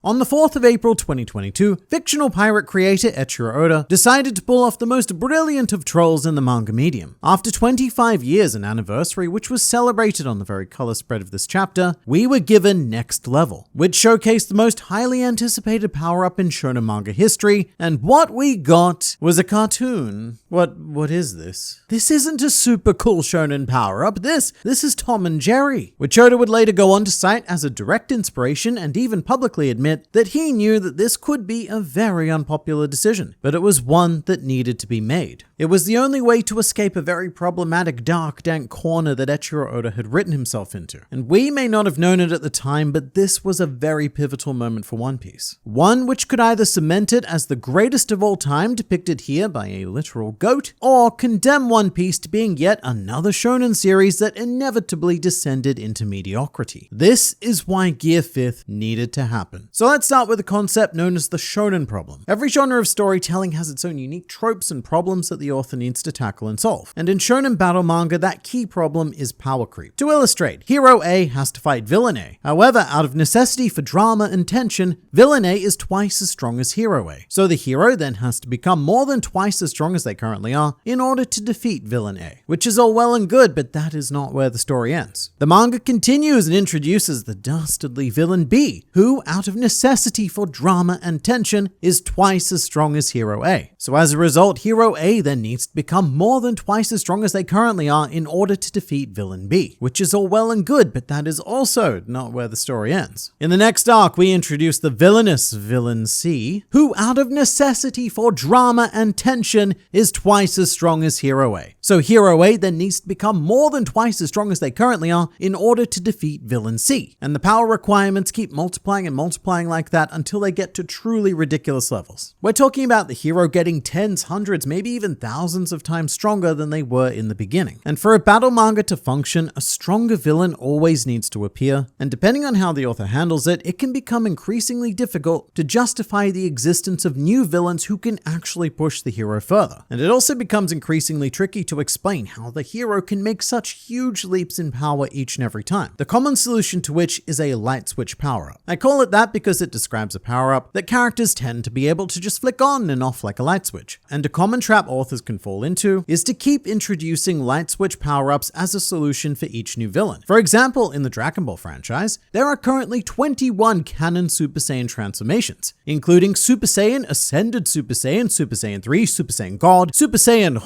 On the 4th of April 2022, fictional pirate creator Eiichiro Oda decided to pull off the most brilliant of trolls in the manga medium. After 25 years, an anniversary which was celebrated on the very color spread of this chapter, we were given Next Level, which showcased the most highly anticipated power-up in shonen manga history, and what we got was a cartoon. What is this? This isn't a super cool shonen power-up, this is Tom and Jerry, which Oda would later go on to cite as a direct inspiration and even publicly admit that he knew that this could be a very unpopular decision, but it was one that needed to be made. It was the only way to escape a very problematic, dark, dank corner that Eiichiro Oda had written himself into. And we may not have known it at the time, but this was a very pivotal moment for One Piece. One which could either cement it as the greatest of all time, depicted here by a literal goat, or condemn One Piece to being yet another shonen series that inevitably descended into mediocrity. This is why Gear 5th needed to happen. So let's start with a concept known as the shonen problem. Every genre of storytelling has its own unique tropes and problems that the author needs to tackle and solve. And in shonen battle manga, that key problem is power creep. To illustrate, Hero A has to fight Villain A. However, out of necessity for drama and tension, Villain A is twice as strong as Hero A. So the hero then has to become more than twice as strong as they currently are in order to defeat Villain A. Which is all well and good, but that is not where the story ends. The manga continues and introduces the dastardly Villain B, who, out of necessity for drama and tension, is twice as strong as Hero A. So as a result, Hero A then needs to become more than twice as strong as they currently are in order to defeat Villain B, which is all well and good, but that is also not where the story ends. In the next arc, we introduce the villainous Villain C, who, out of necessity for drama and tension, is twice as strong as Hero A. So Hero A then needs to become more than twice as strong as they currently are in order to defeat Villain C. And the power requirements keep multiplying and multiplying like that until they get to truly ridiculous levels. We're talking about the hero getting tens, hundreds, maybe even thousands of times stronger than they were in the beginning. And for a battle manga to function, a stronger villain always needs to appear, and depending on how the author handles it, it can become increasingly difficult to justify the existence of new villains who can actually push the hero further. And it also becomes increasingly tricky to explain how the hero can make such huge leaps in power each and every time, the common solution to which is a light switch power-up. I call it that because it describes a power-up that characters tend to be able to just flick on and off like a light switch. And a common trap authors can fall into is to keep introducing light switch power-ups as a solution for each new villain. For example, in the Dragon Ball franchise, there are currently 21 canon Super Saiyan transformations, including Super Saiyan, Ascended Super Saiyan, Super Saiyan 3, Super Saiyan God, Super Saiyan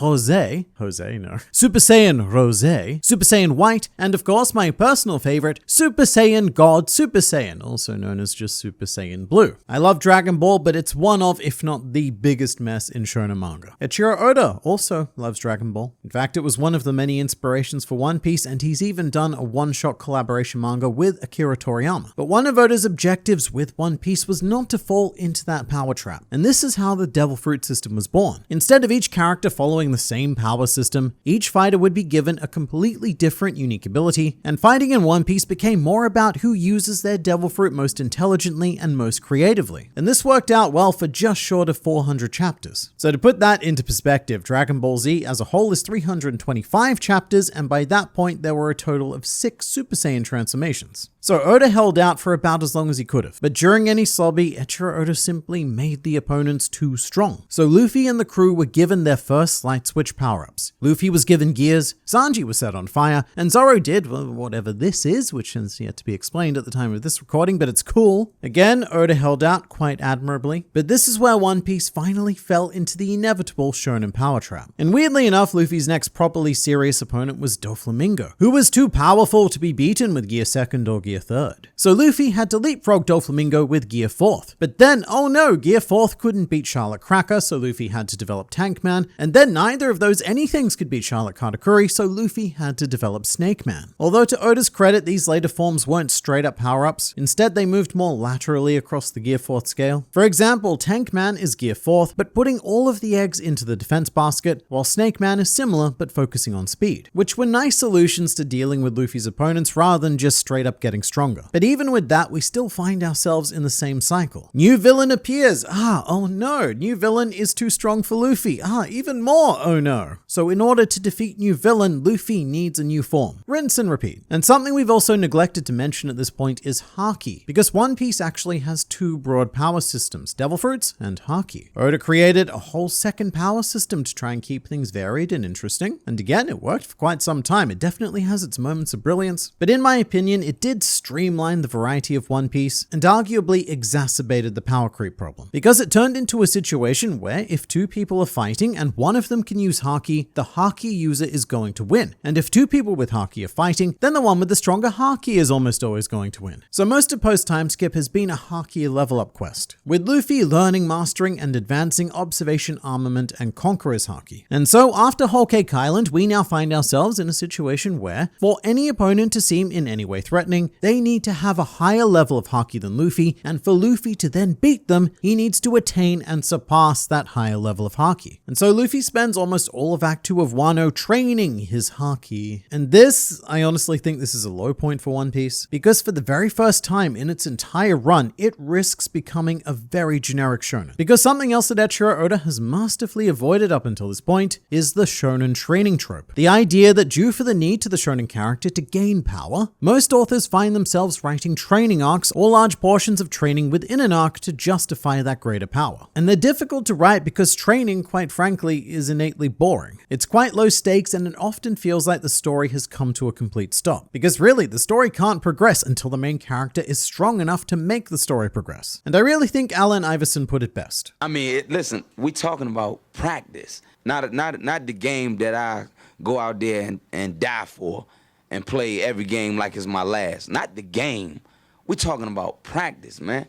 Super Saiyan Rose, Super Saiyan White, and of course my personal favorite, Super Saiyan God Super Saiyan, also known as just Super Saiyan Blue. I love Dragon Ball, but it's one of, if not the biggest mess in shonen manga. Eiichiro Oda also loves Dragon Ball. In fact, it was one of the many inspirations for One Piece, and he's even done a one-shot collaboration manga with Akira Toriyama. But one of Oda's objectives with One Piece was not to fall into that power trap, and this is how the Devil Fruit system was born. Instead of each character following the same power system, each fighter would be given a completely different unique ability, and fighting in One Piece became more about who uses their Devil Fruit most intelligently and most creatively. And this worked out well for just short of 400 chapters. So to put that into perspective, Dragon Ball Z as a whole is 325 chapters, and by that point there were a total of 6 Super Saiyan transformations. So Oda held out for about as long as he could have. But during any slobby, Eiichiro Oda simply made the opponents too strong. So Luffy and the crew were given their first light switch power-ups. Luffy was given gears, Sanji was set on fire, and Zoro did whatever this is, which has yet to be explained at the time of this recording, but it's cool. Again, Oda held out quite admirably. But this is where One Piece finally fell into the inevitable shonen power trap. And weirdly enough, Luffy's next properly serious opponent was Doflamingo, who was too powerful to be beaten with Gear 2nd or Gear 3rd. So Luffy had to leapfrog Doflamingo with Gear 4th. But then, oh no, Gear 4th couldn't beat Charlotte Cracker, so Luffy had to develop Tank Man, and then neither of those anythings could beat Charlotte Katakuri, so Luffy had to develop Snake Man. Although to Oda's credit, these later forms weren't straight up power-ups, instead they moved more laterally across the Gear 4th scale. For example, Tank Man is Gear 4th, but putting all of the eggs into the defense basket, while Snake Man is similar, but focusing on speed, which were nice solutions to dealing with Luffy's opponents rather than just straight up getting stronger. But even with that, we still find ourselves in the same cycle. New villain appears. Oh no, new villain is too strong for Luffy. Even more, oh no. So in order to defeat new villain, Luffy needs a new form. Rinse and repeat. And something we've also neglected to mention at this point is Haki, because One Piece actually has two broad power systems, Devil Fruits and Haki. Oda created a whole second power system to try and keep things varied and interesting. And again, it worked for quite some time. It definitely has its moments of brilliance. But in my opinion, it did streamline the variety of One Piece and arguably exacerbated the power creep problem. Because it turned into a situation where if two people are fighting and one of them can use Haki, the Haki user is going to win. And if two people with Haki are fighting, then the one with the stronger Haki is almost always going to win. So most of post time skip has been a Haki level up quest, with Luffy learning, mastering, and advancing observation, armament, and conqueror's Haki. And so after Whole Cake Island, we now find ourselves in a situation where, for any opponent to seem in any way threatening, they need to have a higher level of Haki than Luffy, and for Luffy to then beat them, he needs to attain and surpass that higher level of Haki. And so Luffy spends almost all of Act 2 of Wano training his Haki. And this, I honestly think this is a low point for One Piece, because for the very first time in its entire run, it risks becoming a very generic shonen. Because something else that Eiichiro Oda has masterfully avoided up until this point is the shonen training trope. The idea that due for the need to the shonen character to gain power, most authors find themselves writing training arcs or large portions of training within an arc to justify that greater power. And they're difficult to write because training, quite frankly, is innately boring. It's quite low stakes and it often feels like the story has come to a complete stop. Because really, the story can't progress until the main character is strong enough to make the story progress. And I really think Allen Iverson put it best. I mean, listen, we talking about practice, not the game that I go out there and die for and play every game like it's my last. Not the game. We're talking about practice, man.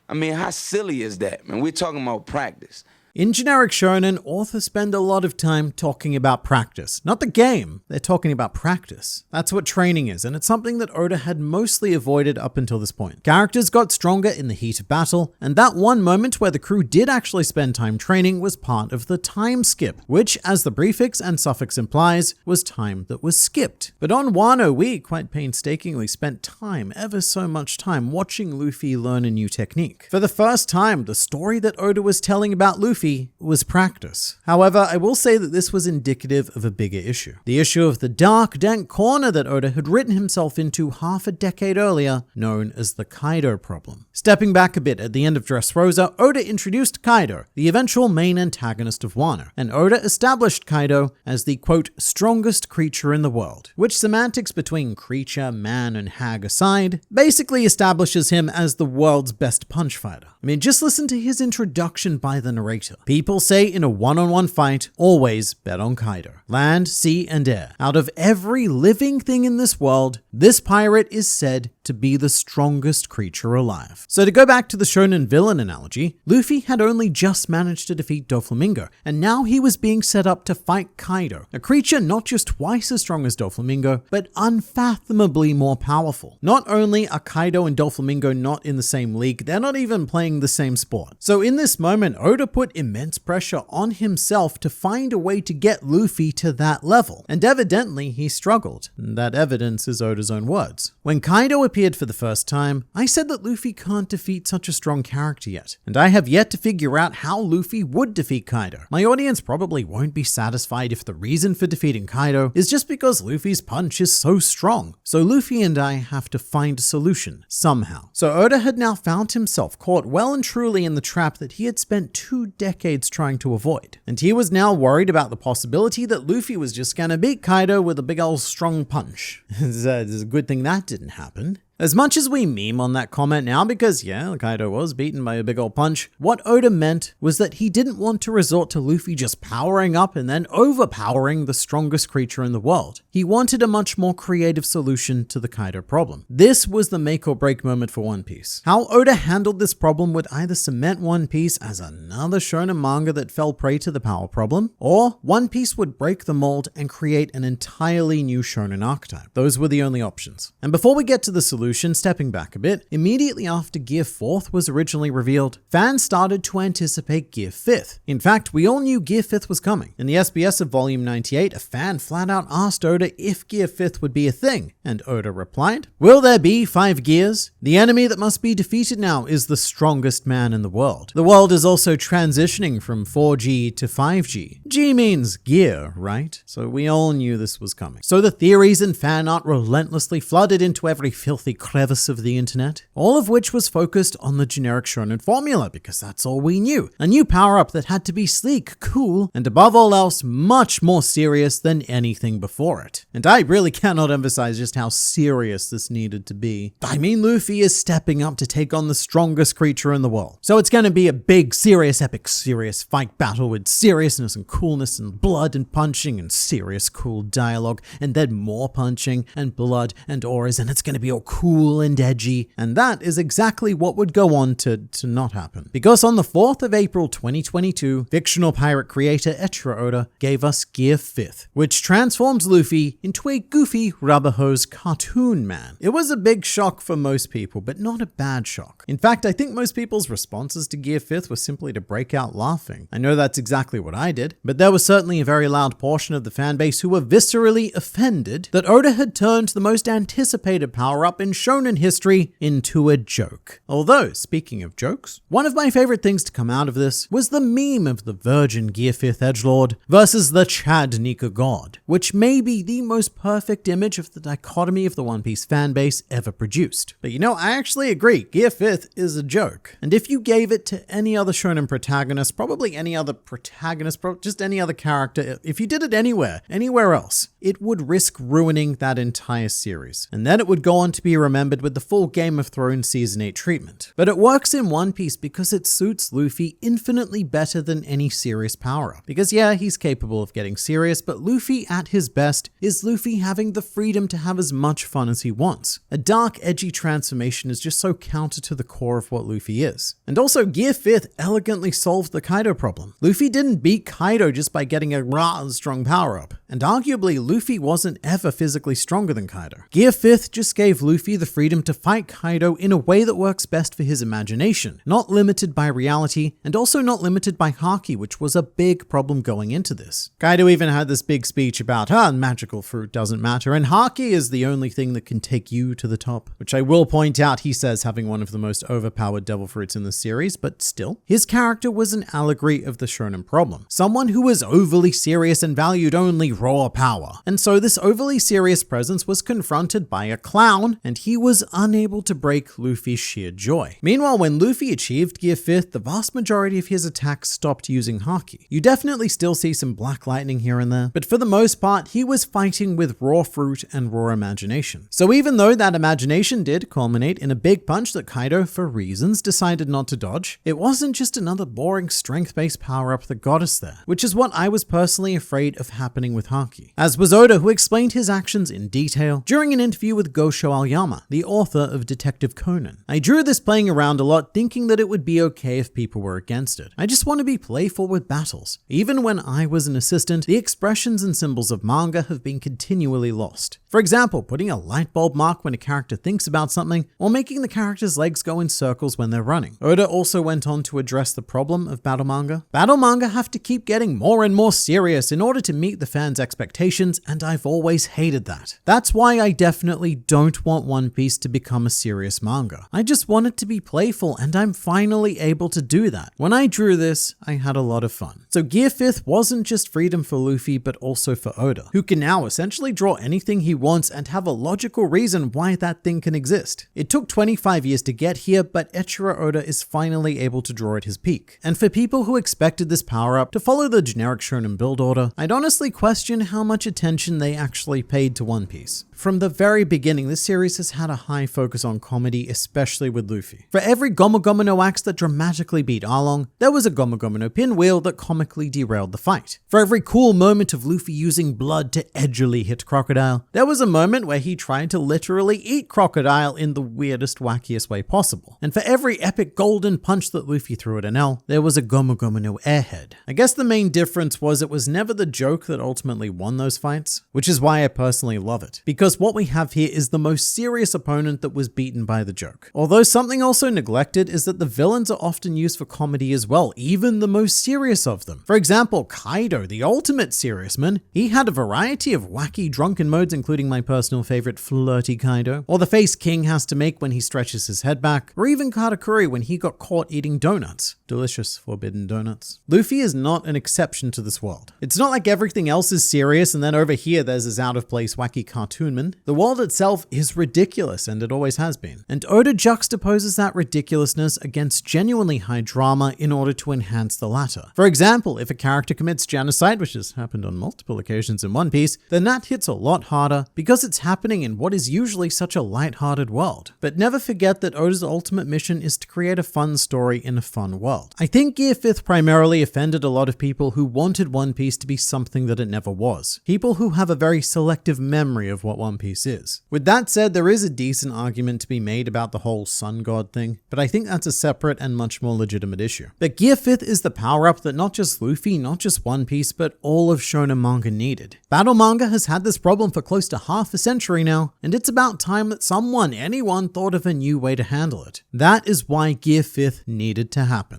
I mean, how silly is that, man? We're talking about practice. In generic shonen, authors spend a lot of time talking about practice. Not the game, they're talking about practice. That's what training is, and it's something that Oda had mostly avoided up until this point. Characters got stronger in the heat of battle, and that one moment where the crew did actually spend time training was part of the time skip, which, as the prefix and suffix implies, was time that was skipped. But on Wano, we quite painstakingly spent time, ever so much time, watching Luffy learn a new technique. For the first time, the story that Oda was telling about Luffy was practice. However, I will say that this was indicative of a bigger issue. The issue of the dark, dank corner that Oda had written himself into half a decade earlier, known as the Kaido problem. Stepping back a bit, at the end of Dressrosa, Oda introduced Kaido, the eventual main antagonist of Wano, and Oda established Kaido as the, quote, strongest creature in the world, which semantics between creature, man, and hag aside, basically establishes him as the world's best punch fighter. I mean, just listen to his introduction by the narrator. People say in a one-on-one fight, always bet on Kaido. Land, sea, and air. Out of every living thing in this world, this pirate is said to be the strongest creature alive. So to go back to the shonen villain analogy, Luffy had only just managed to defeat Doflamingo, and now he was being set up to fight Kaido, a creature not just twice as strong as Doflamingo, but unfathomably more powerful. Not only are Kaido and Doflamingo not in the same league, they're not even playing the same sport. So in this moment, Oda put immense pressure on himself to find a way to get Luffy to that level, and evidently he struggled. That evidence is Oda's own words. When Kaido appeared for the first time, I said that Luffy can't defeat such a strong character yet, and I have yet to figure out how Luffy would defeat Kaido. My audience probably won't be satisfied if the reason for defeating Kaido is just because Luffy's punch is so strong. So Luffy and I have to find a solution, somehow. So Oda had now found himself caught well and truly in the trap that he had spent 2 decades trying to avoid. And he was now worried about the possibility that Luffy was just gonna beat Kaido with a big old strong punch. It's a good thing that didn't happen. As much as we meme on that comment now because, yeah, Kaido was beaten by a big old punch, what Oda meant was that he didn't want to resort to Luffy just powering up and then overpowering the strongest creature in the world. He wanted a much more creative solution to the Kaido problem. This was the make or break moment for One Piece. How Oda handled this problem would either cement One Piece as another shonen manga that fell prey to the power problem, or One Piece would break the mold and create an entirely new shonen archetype. Those were the only options. And before we get to the solution, evolution, stepping back a bit, immediately after Gear 4th was originally revealed, fans started to anticipate Gear 5th. In fact, we all knew Gear 5th was coming. In the SBS of Volume 98, a fan flat out asked Oda if Gear 5th would be a thing, and Oda replied, "Will there be 5 gears? The enemy that must be defeated now is the strongest man in the world. The world is also transitioning from 4G to 5G. G means gear, right? So we all knew this was coming. So the theories and fan art relentlessly flooded into every filthy crevice of the internet, all of which was focused on the generic shonen formula because that's all we knew. A new power-up that had to be sleek, cool, and above all else, much more serious than anything before it. And I really cannot emphasize just how serious this needed to be. I mean, Luffy is stepping up to take on the strongest creature in the world. So it's going to be a big, serious, epic, serious fight battle with seriousness and coolness and blood and punching and serious, cool dialogue, and then more punching and blood and auras, and it's going to be all cool and edgy. And that is exactly what would go on to not happen. Because on the 4th of April 2022, fictional pirate creator Eiichiro Oda gave us Gear 5th, which transforms Luffy into a goofy rubber hose cartoon man. It was a big shock for most people, but not a bad shock. In fact, I think most people's responses to Gear 5th were simply to break out laughing. I know that's exactly what I did, but there was certainly a very loud portion of the fanbase who were viscerally offended that Oda had turned the most anticipated power-up in shonen history into a joke. Although, speaking of jokes, one of my favorite things to come out of this was the meme of the virgin Gear 5th edgelord versus the Chad Nika god, which may be the most perfect image of the dichotomy of the One Piece fanbase ever produced. But you know, I actually agree, Gear 5th is a joke. And if you gave it to any other shonen protagonist, probably any other protagonist, just any other character, if you did it anywhere else, it would risk ruining that entire series. And then it would go on to be remembered with the full Game of Thrones Season 8 treatment. But it works in One Piece because it suits Luffy infinitely better than any serious power-up. Because yeah, he's capable of getting serious, but Luffy at his best is Luffy having the freedom to have as much fun as he wants. A dark, edgy transformation is just so counter to the core of what Luffy is. And also, Gear 5th elegantly solved the Kaido problem. Luffy didn't beat Kaido just by getting a strong power-up. And arguably, Luffy wasn't ever physically stronger than Kaido. Gear 5th just gave Luffy the freedom to fight Kaido in a way that works best for his imagination, not limited by reality, and also not limited by Haki, which was a big problem going into this. Kaido even had this big speech about, magical fruit doesn't matter, and Haki is the only thing that can take you to the top, which I will point out he says having one of the most overpowered devil fruits in the series, but still. His character was an allegory of the shonen problem. Someone who was overly serious and valued only raw power. And so this overly serious presence was confronted by a clown, and he was unable to break Luffy's sheer joy. Meanwhile, when Luffy achieved Gear 5th, the vast majority of his attacks stopped using Haki. You definitely still see some black lightning here and there, but for the most part, he was fighting with raw fruit and raw imagination. So even though that imagination did culminate in a big punch that Kaido, for reasons, decided not to dodge, it wasn't just another boring strength-based power-up that got us there, which is what I was personally afraid of happening with Haki. As was Oda, who explained his actions in detail during an interview with Gosho Aoyama, the author of Detective Conan. I drew this playing around a lot, thinking that it would be okay if people were against it. I just want to be playful with battles. Even when I was an assistant, the expressions and symbols of manga have been continually lost. For example, putting a light bulb mark when a character thinks about something, or making the character's legs go in circles when they're running. Oda also went on to address the problem of battle manga. Battle manga have to keep getting more and more serious in order to meet the fans' expectations, and I've always hated that. That's why I definitely don't want One Piece to become a serious manga. I just want it to be playful, and I'm finally able to do that. When I drew this, I had a lot of fun. So Gear 5th wasn't just freedom for Luffy, but also for Oda, who can now essentially draw anything he wants and have a logical reason why that thing can exist. It took 25 years to get here, but Eiichiro Oda is finally able to draw at his peak. And for people who expected this power-up to follow the generic shonen build order, I'd honestly question how much attention they actually paid to One Piece. From the very beginning, this series has had a high focus on comedy, especially with Luffy. For every Gomu Gomu no axe that dramatically beat Arlong, there was a Gomu Gomu no pinwheel that comically derailed the fight. For every cool moment of Luffy using blood to edgily hit Crocodile, there was a moment where he tried to literally eat Crocodile in the weirdest, wackiest way possible. And for every epic golden punch that Luffy threw at Enel, there was a Gomu Gomu no airhead. I guess the main difference was it was never the joke that ultimately won those fights, which is why I personally love it. Because because what we have here is the most serious opponent that was beaten by the joke. Although something also neglected is that the villains are often used for comedy as well, even the most serious of them. For example, Kaido, the ultimate serious man, he had a variety of wacky drunken modes, including my personal favorite, Flirty Kaido, or the face King has to make when he stretches his head back, or even Katakuri when he got caught eating donuts. Delicious forbidden donuts. Luffy is not an exception to this world. It's not like everything else is serious and then over here there's this out-of-place wacky cartoonman. The world itself is ridiculous, and it always has been. And Oda juxtaposes that ridiculousness against genuinely high drama in order to enhance the latter. For example, if a character commits genocide, which has happened on multiple occasions in One Piece, then that hits a lot harder because it's happening in what is usually such a light-hearted world. But never forget that Oda's ultimate mission is to create a fun story in a fun world. I think Gear 5th primarily offended a lot of people who wanted One Piece to be something that it never was. People who have a very selective memory of what One Piece is. With that said, there is a decent argument to be made about the whole sun god thing, but I think that's a separate and much more legitimate issue. But Gear 5th is the power-up that not just Luffy, not just One Piece, but all of shonen manga needed. Battle manga has had this problem for close to half a century now, and it's about time that anyone thought of a new way to handle it. That is why Gear 5th needed to happen.